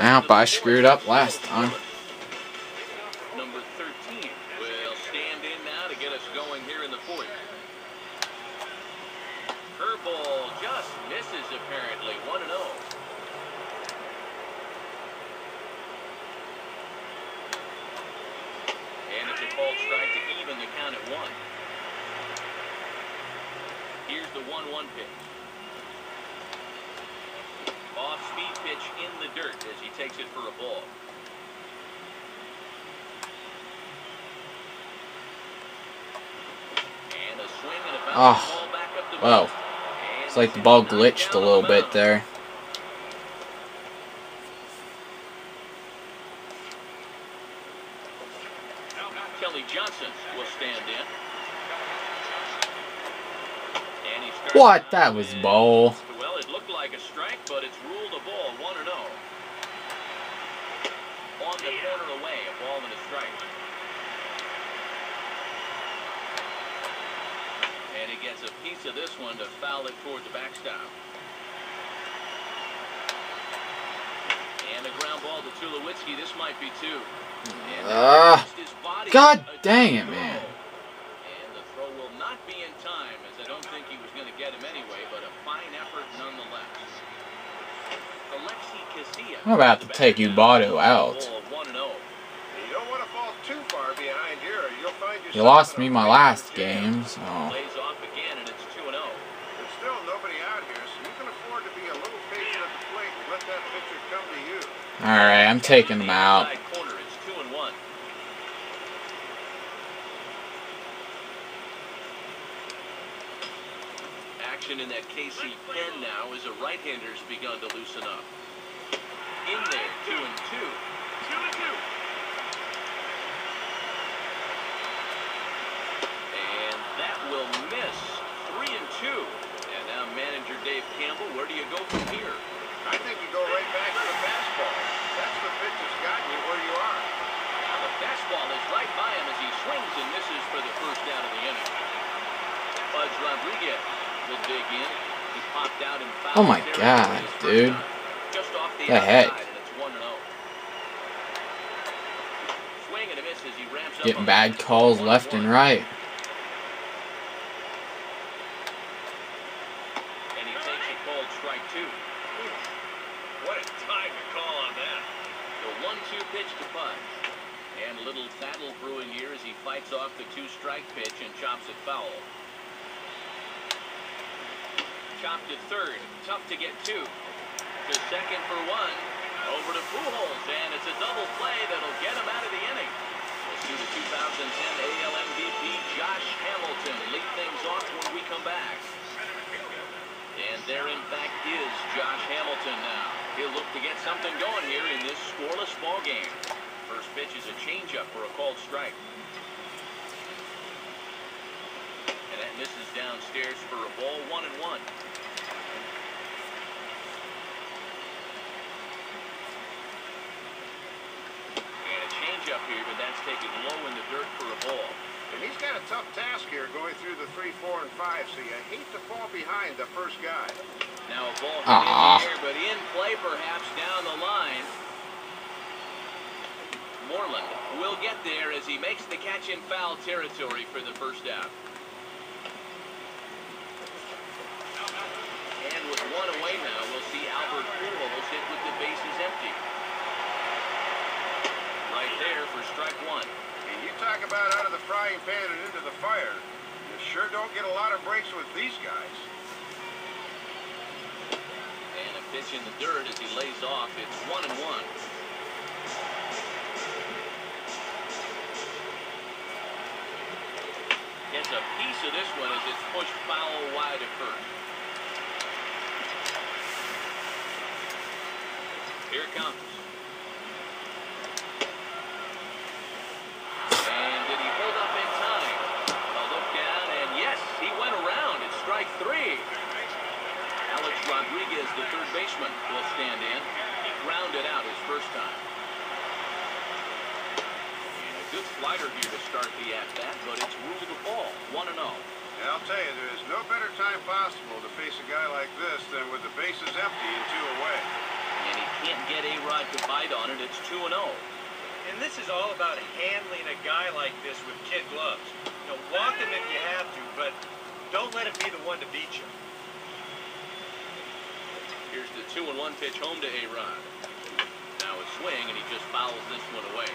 Nope, I screwed up last time. Number 13 will stand in now to get us going here in the fourth. Curveball just misses apparently. 1-0. And it's a called strike to even the count at 1. Here's the 1-1 pitch. Off-speed pitch in the dirt as he takes it for a ball. And a swing and a bounce ball back up the wow. It's like the ball glitched a little bit there. Johnson will stand in. And he what? That was ball. Well, it looked like a strike, but it's ruled a ball. 1-0. On the corner away, a ball and a strike. And he gets a piece of this one to foul it toward the backstop. And a ground ball to Tulowitzki. This might be 2. God dang it, man. And the throw will not be in time, as I don't think he was going to get him anyway, but a fine effort nonetheless. Alexi Casilla. I'm about to take Ubaldo out. You don't want to fall too far behind here, or you'll find yourself. You lost me my last game, so. Plays off again, and it's 2-0. There's still nobody out here, so you can afford to be a little patient at the plate and let that pitcher come to you. Alright, I'm taking him out. In that KC pen now as a right-hander's begun to loosen up. In there, 2-2. 2-2. And that will miss. 3-2. And now manager Dave Campbell, where do you go from here? I think you go right back to the fastball. That's the pitch that's gotten you where you are. Now the fastball is right by him as he swings and misses for the first out of the inning. Buzz Rodriguez will dig in. He popped out and fouled. Oh my God, dude. Just off the heck? outside, and it's 1-0. Swing and a miss as he ramps up. Getting bad calls left and right. And he takes a called strike 2. What a time to call on that. The 1-2 pitch to Buzz. And a little battle brewing here as he fights off the 2-strike pitch and chops it foul. Chopped to third. Tough to get 2. To second for 1. Over to Pujols, and it's a double play that'll get him out of the inning. We'll see the 2010 AL MVP Josh Hamilton lead things off when we come back. And there, in fact, is Josh Hamilton now. He'll look to get something going here in this scoreless ball game. First pitch is a changeup for a called strike. And that misses downstairs for a ball. 1-1. Up here, but that's taken low in the dirt for a ball. And he's got a tough task here going through the 3, 4, and 5, so you hate to fall behind the first guy. Now a ball in the air, but in play perhaps down the line. Moreland will get there as he makes the catch in foul territory for the first out. And with 1 away now, we'll see Albert Pujols hit with the bases empty. Right there for strike 1. And you talk about out of the frying pan and into the fire. You sure don't get a lot of breaks with these guys. And a pitch in the dirt as he lays off. It's 1-1. Gets a piece of this one as it's pushed foul wide at first. Here it comes. Strike 3. Alex Rodriguez, the third baseman, will stand in. He grounded out his first time. And a good slider here to start the at-bat, but it's ruled a ball. 1-0. And I'll tell you, there is no better time possible to face a guy like this than with the bases empty and 2 away. And he can't get A-Rod to bite on it. It's 2-0. And this is all about handling a guy like this with kid gloves. You know, walk him if you have to, but don't let him be the one to beat you. Here's the 2-1 pitch home to A-Rod. Now a swing, and he just fouls this one away.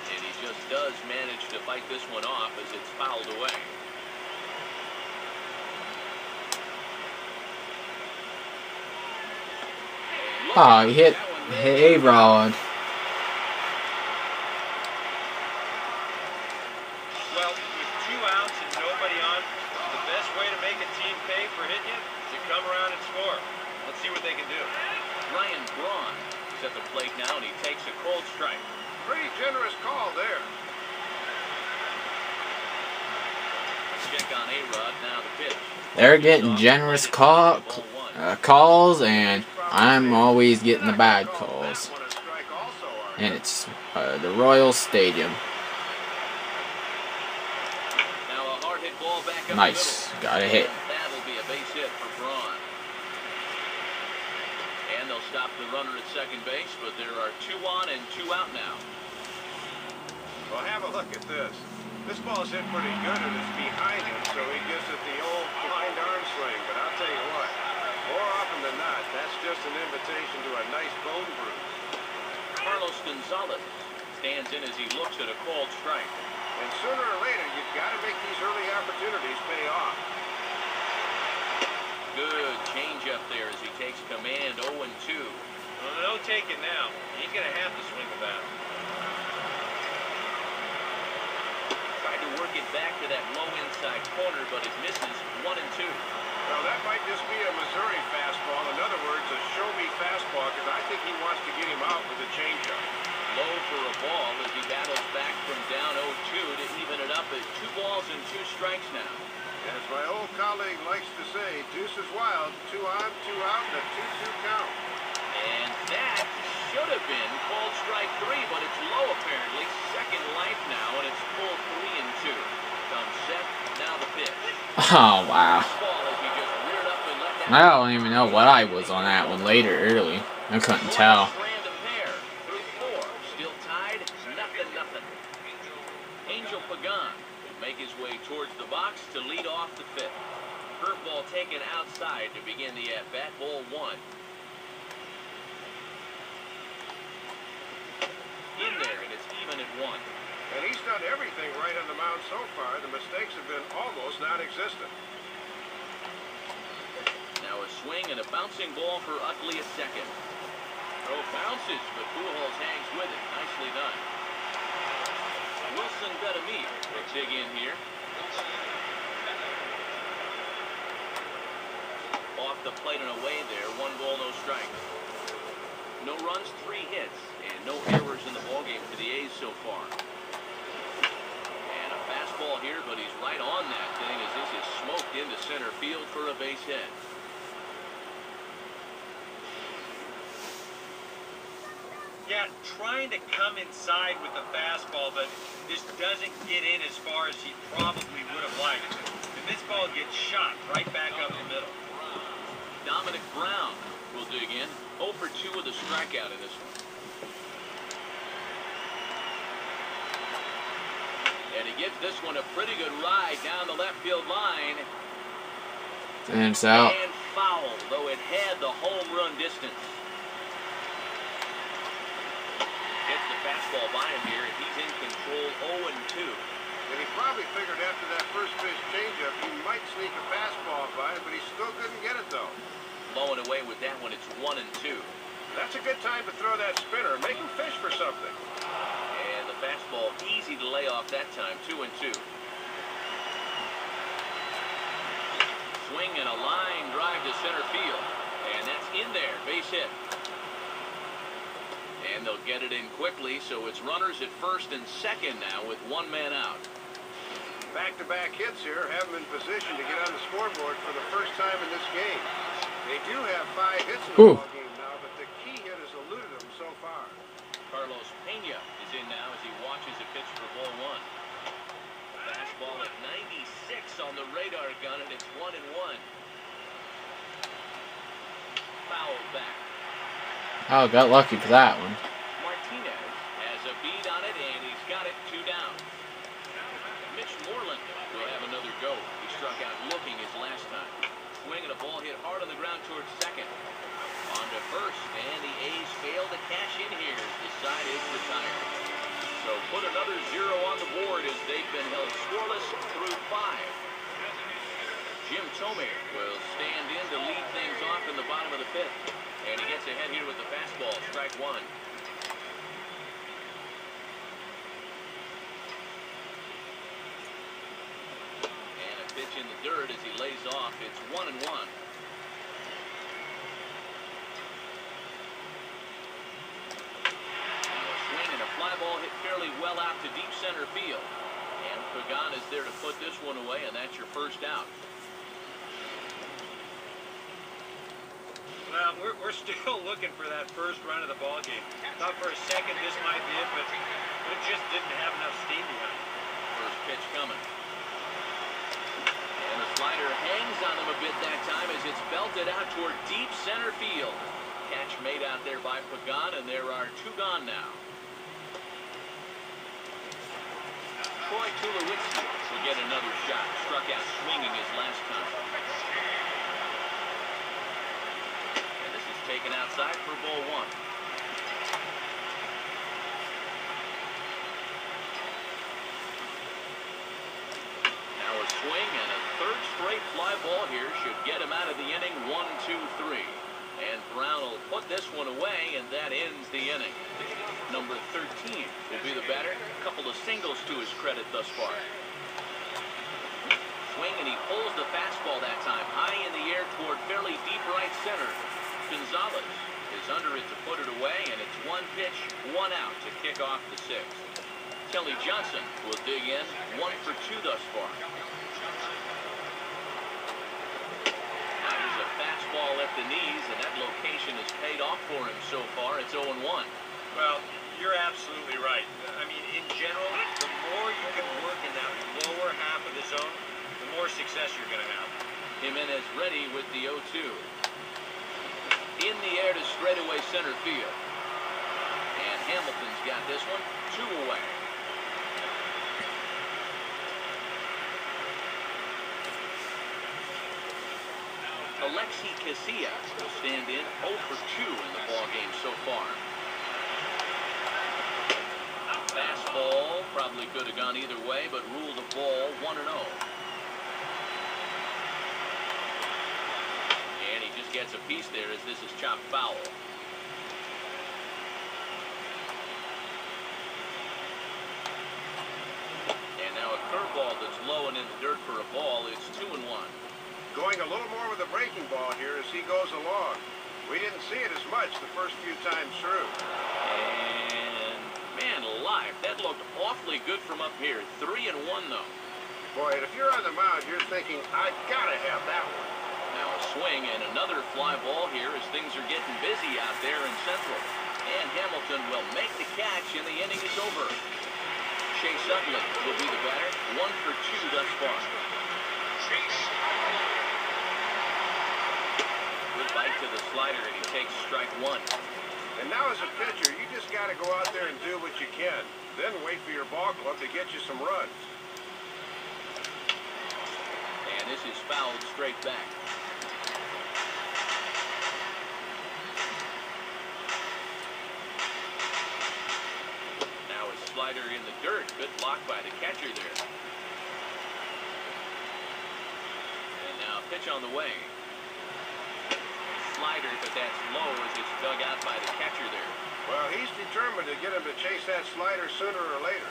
And he just does manage to fight this one off as it's fouled away. Oh, he hit A-Rod. Well, with 2 outs and nobody on, the best way to make a team pay for hitting you is to come around and score. Let's see what they can do. Ryan Braun is at the plate now, and he takes a cold strike. Pretty generous call there. Check on A-Rod, now the pitch. They're getting generous calls, and I'm always getting the bad calls. And it's the Royal Stadium. Now a hard hit ball back up Nice. the middle. Got a hit. That'll be a base hit for Braun. And they'll stop the runner at second base, but there are 2 on and 2 out now. Well, have a look at this. This ball's hit pretty good, and it's behind him, so he gives it the old blind arm swing. But I'll tell you what, more often than not, that's just an invitation to a nice bone bruise. Carlos Gonzalez stands in as he looks at a called strike. And sooner or later, you've got to make these early opportunities pay off. Good changeup there as he takes command. 0-2. Well, no taking now. He ain't going to have to swing the bat. Tried to work it back to that low inside corner, but it misses. 1-2. Well, that might just be a Missouri fastball. In other words, a show-me fastball, because I think he wants to get him out with a changeup. Low for a ball as he battles back from down 0-2 to even it up at 2 balls and 2 strikes now. As my old colleague likes to say, deuce is wild, 2 on, 2 out, and a 2-2 count. And that should have been called strike 3, but it's low apparently. Second life now, and it's full 3-2. Comes set, now the pitch. Oh, wow. Ball as he just reared up and let that I don't even know what I was on that one later early. I couldn't tell. strand of hair through 4. Still tied, 0-0. Angel Pagan will make his way towards the box to lead off the 5th. Curveball taken outside to begin the at-bat. Ball 1. In there, and it's even at 1. And he's done everything right on the mound so far. The mistakes have been almost non-existent. Now a swing and a bouncing ball for Utley at second. Throw bounces, but Pujols hangs with it. Nicely done. Wilson Betemit will dig in here. Off the plate and away there. 1 ball, no strikes. No runs, 3 hits, and no errors in the ballgame for the A's so far. And a fastball here, but he's right on that thing as this is smoked into center field for a base hit. Yeah, trying to come inside with the fastball, but this doesn't get in as far as he probably would have liked. And this ball gets shot right back up the middle. Dominic Brown will dig in. 0 for 2 with a strikeout in this one. And he gives this one a pretty good ride down the left field line. And it's out. And foul, though it had the home run distance. Gets the fastball by him here, and he's in control. 0-2. And he probably figured after that first pitch changeup, he might sneak a fastball by him, but he still couldn't get it, though. Blowing away with that one, it's 1-2. That's a good time to throw that spinner. Make him fish for something. And the fastball easy to lay off that time. 2-2. Swing and a line drive to center field. And that's in there. Base hit. And they'll get it in quickly, so it's runners at first and second now with 1 man out. Back-to-back hits here have him in position to get on the scoreboard for the first time in this game. They do have 5 hits in the ballgame now, but the key hit has eluded them so far. Carlos Pena is in now as he watches a pitch for ball 1. Fastball at 96 miss on the radar gun, and it's 1-1. Foul back. Oh, got lucky for that one. Martinez has a beat on it, and he's got it 2 down. Mitch Moreland will have another go. He struck out looking his last time. Swing and a ball hit hard on the ground towards second. On to first, and the A's fail to cash in here as the side is retired. So put another 0 on the board as they've been held scoreless through 5. Jim Tomei will stand in to lead things off in the bottom of the 5th. And he gets ahead here with the fastball, strike 1. And a pitch in the dirt as he lays off. It's 1-1. Fly ball hit fairly well out to deep center field. And Pagan is there to put this one away, and that's your first out. Well, we're still looking for that first run of the ball game. Thought for a second this might be it, but it just didn't have enough steam behind it. First pitch coming. And the slider hangs on him a bit that time as it's belted out toward deep center field. Catch made out there by Pagan, and there are 2 gone now. Troy Tulowitzki will get another shot. Struck out swinging his last time. And this is taken outside for ball 1. Now a swing and a 3rd straight fly ball here should get him out of the inning. 1-2-3. And Brown will put this one away, and that ends the inning. Number 13 will be the batter. A couple of singles to his credit thus far. Swing, and he pulls the fastball that time high in the air toward fairly deep right center. Gonzalez is under it to put it away, and it's 1 pitch, 1 out to kick off the 6th. Kelly Johnson will dig in, 1 for 2 thus far. Now here's a fastball at the knees, and that location has paid off for him so far. It's 0-1. Well, you're absolutely right. I mean, in general, the more you can work in that lower half of the zone, the more success you're going to have. Jimenez ready with the 0-2. In the air to straightaway center field. And Hamilton's got this one 2 away. Alexi Casillas will stand in 0 for 2 in the ballgame so far. Fastball probably could have gone either way, but ruled the ball 1-0. And he just gets a piece there as this is chopped foul. And now a curveball that's low and in the dirt for a ball. It's 2-1. Going a little more with the breaking ball here as he goes along. We didn't see it as much the first few times through. And man alive, that looked awfully good from up here. 3-1 though. Boy, if you're on the mound, you're thinking, I gotta have that one. Now a swing and another fly ball here as things are getting busy out there in Central. And Hamilton will make the catch, and the inning is over. Chase Utley will be the batter. 1 for 2 thus far. Good bite to the slider, and he takes strike 1. And now as a pitcher, you just got to go out there and do what you can. Then wait for your ball club to get you some runs. And this is fouled straight back. Now a slider in the dirt. Good block by the catcher there. And now a pitch on the way. Slider, but that's low as it's dug out by the catcher there. Well, he's determined to get him to chase that slider sooner or later.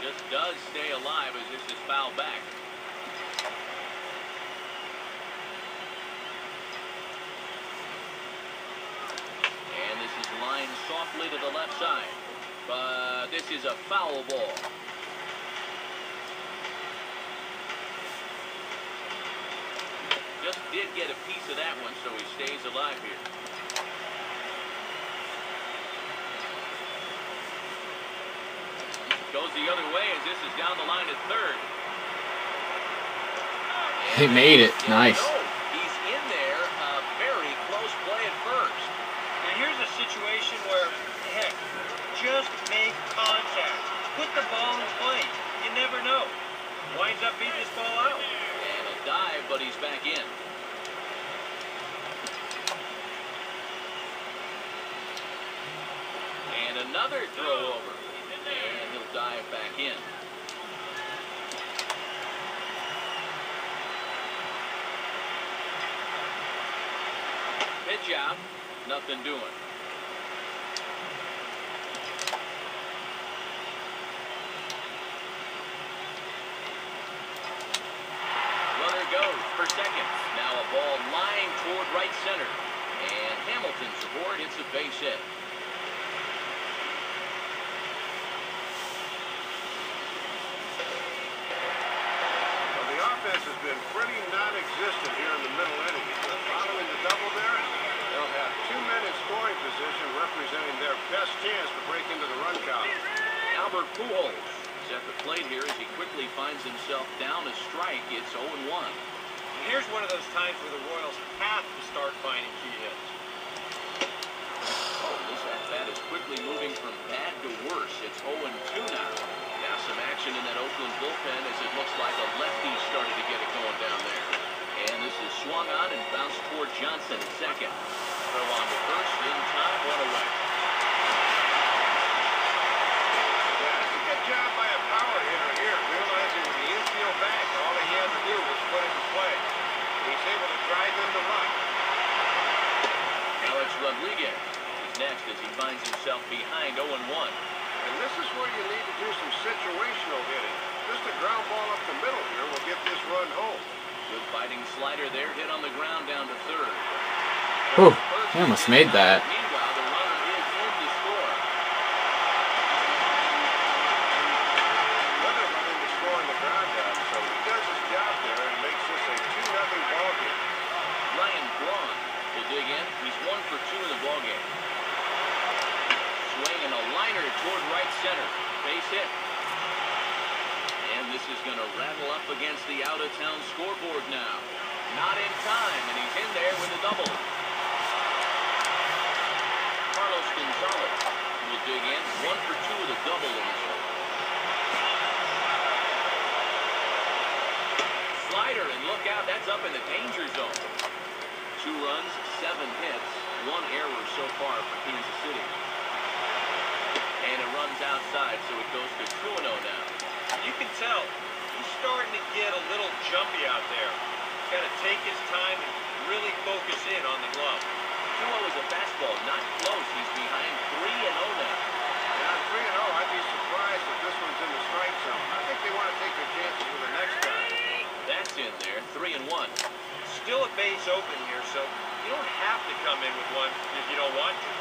Just does stay alive as this is fouled back. And this is lined softly to the left side. But this is a foul ball. Just did get a piece of that one, so he stays alive here. Goes the other way as this is down the line at third. He made it. Nice. He's in there. Very close play at first. Now here's a situation where, heck, just make contact. Put the ball in play. You never know. Winds up beating this ball out. And a dive, but he's back in. And another throw over. And he'll dive back in. Pitch out. Nothing doing. Runner goes for second. Now a ball lined toward right center. And Hamilton's aboard. It's a base hit. Well, the offense has been pretty non-existent here in the middle innings. Following the double there, they'll have 2 men in scoring position representing their best chance to break into the run column. Albert Pujols is at the plate here as he quickly finds himself down a strike. It's 0-1. And here's one of those times where the Royals have to start finding key hits. Oh, this at-bat is quickly moving from bad to worse. It's 0-2 now. Now some action in that Oakland bullpen as it looks like a lefty started to get it going down there. And this is swung on and bounced toward Johnson at second. Throw on to first in time, one away. Yeah, it's a good job by a power hitter here, realizing with the infield back, all he had to do was put it in play. He's able to drive in the run. Alex Rodriguez is next as he finds himself behind 0-1. And this is where you need to do some situational hitting. Just a ground ball up the middle here will get this run home. Good fighting slider there, hit on the ground down to third. Whew, he almost made that. Meanwhile, the runner is in to score. Another run in to score on the ground out, so he does his job there and makes this a 2-0 ball game. Ryan Braun will dig in. He's 1 for 2 in the ball game. Swinging a liner toward right center. Base hit. And this is going to rattle up against the out-of-town scoreboard now. Not in time, and he's in there with a double. Carlos Gonzalez will dig in. 1 for 2 with a double in this one. Slider, and look out, that's up in the danger zone. 2 runs, 7 hits, 1 error so far for Kansas City. And it runs outside, so it goes to 2-0 now. You can tell he's starting to get a little jumpy out there. He's got to take his time and really focus in on the glove. 2-0 is a fastball, not close. He's behind 3-0 now. Yeah, 3-0, I'd be surprised if this one's in the strike zone. I think they want to take their chances with the next guy. That's in there, 3-1. Still a base open here, so you don't have to come in with one if you don't want to.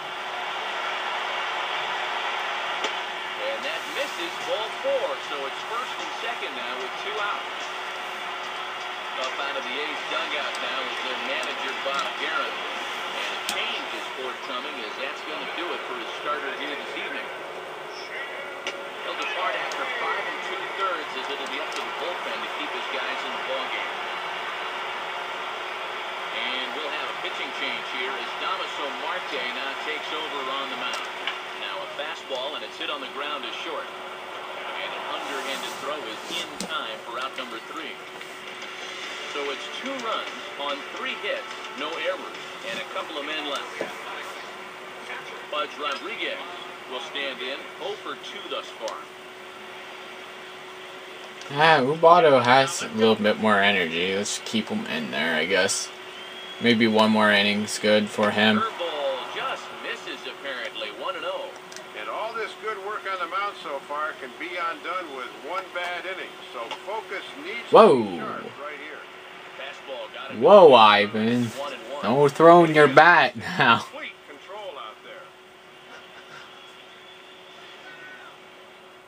And that misses, ball 4, so it's first and second now with 2 outs. Up out of the A's dugout now is their manager, Bob Guerin. And a change is forthcoming as that's going to do it for his starter here this evening. He'll depart after 5 2/3 as it'll be up to the bullpen to keep his guys in the ballgame. And we'll have a pitching change here as Damaso Marte now takes over on the mound. Now a fastball, and it's hit on the ground is short. And an underhanded throw is in time for out number 3. So it's 2 runs on 3 hits, no errors, and a couple of men left. Pudge Rodriguez will stand in 0 for 2 thus far. Ubaldo has a little bit more energy. Let's keep him in there, I guess. Maybe 1 more inning's good for him. Curveball just misses apparently, 1-0. And all this good work on the mound so far can be undone with 1 bad inning. So focus needs to be sharp right here. Fastball got it. Whoa, Ivan. 1-1. Don't throw in your bat now. Complete control out there.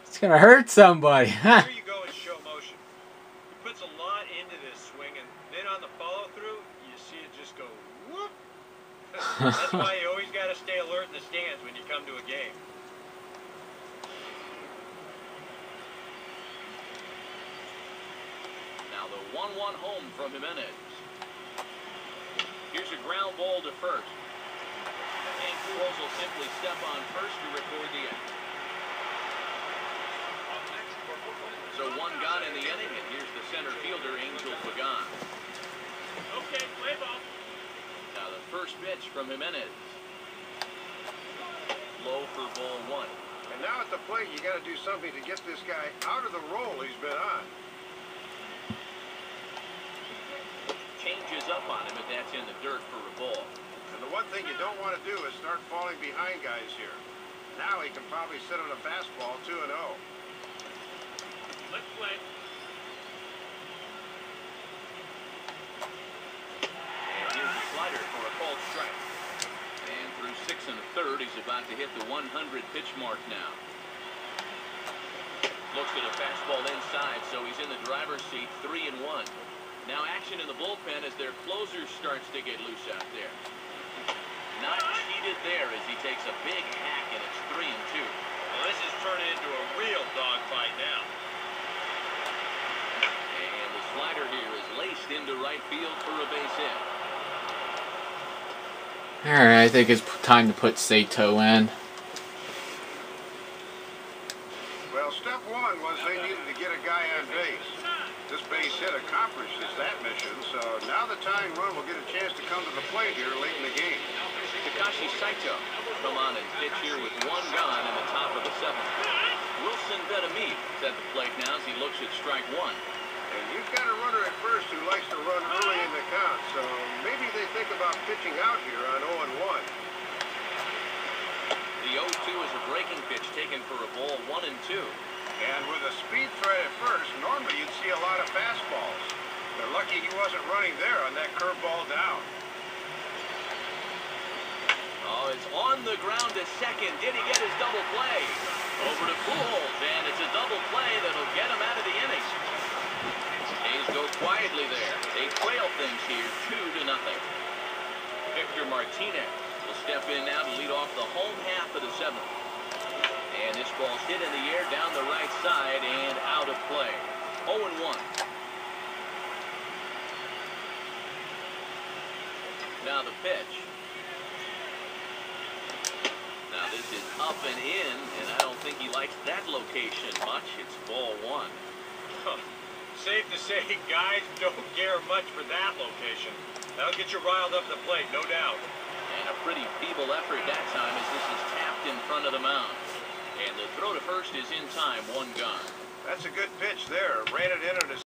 It's going to hurt somebody. Here you go in show motion. He puts a lot into this swing, and then on the follow-through, you see it just go whoop. That's why you always got to stay alert in the stands when you come to a game. Now the 1-1 home from Jimenez. Here's a ground ball to first. And Pujols will simply step on first to record the inning. So one gone in the inning, and here's the center fielder, Angel Pagan. Okay, play ball. Now the first pitch from Jimenez. Low for ball one. And now at the plate, you got to do something to get this guy out of the role he's been on. Changes up on him, and that's in the dirt for a ball. And the one thing you don't want to do is start falling behind guys here. Now he can probably sit on a fastball 2-0. Let's play. And here's a slider for a called strike. And through 6 1/3, he's about to hit the 100 pitch mark now. Looks at a fastball inside, so he's in the driver's seat, 3-1. Now action in the bullpen as their closer starts to get loose out there. Not cheated there as he takes a big hack, and it's 3-2. Well, this is turning into a real dogfight now. And the slider here is laced into right field for a base hit. Alright, I think it's time to put Sato in. Well, step one was they needed to get a guy on base. This base hit accomplishes that mission, so now the tying run will get a chance to come to the plate here late in the game. Takashi Saito come on and pitch here with one gone in the top of the 7th. Wilson Betemit is at the plate now as he looks at strike one. And you've got a runner at first who likes to run early in the count, so maybe they think about pitching out here on 0-1. The 0-2 is a breaking pitch taken for a ball, 1-2. And with a speed threat at first, normally you'd see a lot of fastballs. They're lucky he wasn't running there on that curveball down. Oh, it's on the ground at second. Did he get his double play? Over to Pujols, and it's a double play that'll get him out of the inning. A's go quietly there. They trail things here 2-0. Victor Martinez will step in now to lead off the home half of the 7th. And this ball's hit in the air down the right side and out of play. 0-1. Now the pitch. Now this is up and in, and I don't think he likes that location much. It's ball one. Safe to say, guys don't care much for that location. That'll get you riled up the plate, no doubt. And a pretty feeble effort that time as this is tapped in front of the mound. And the throw to first is in time, one gone. That's a good pitch there. Ran it in on his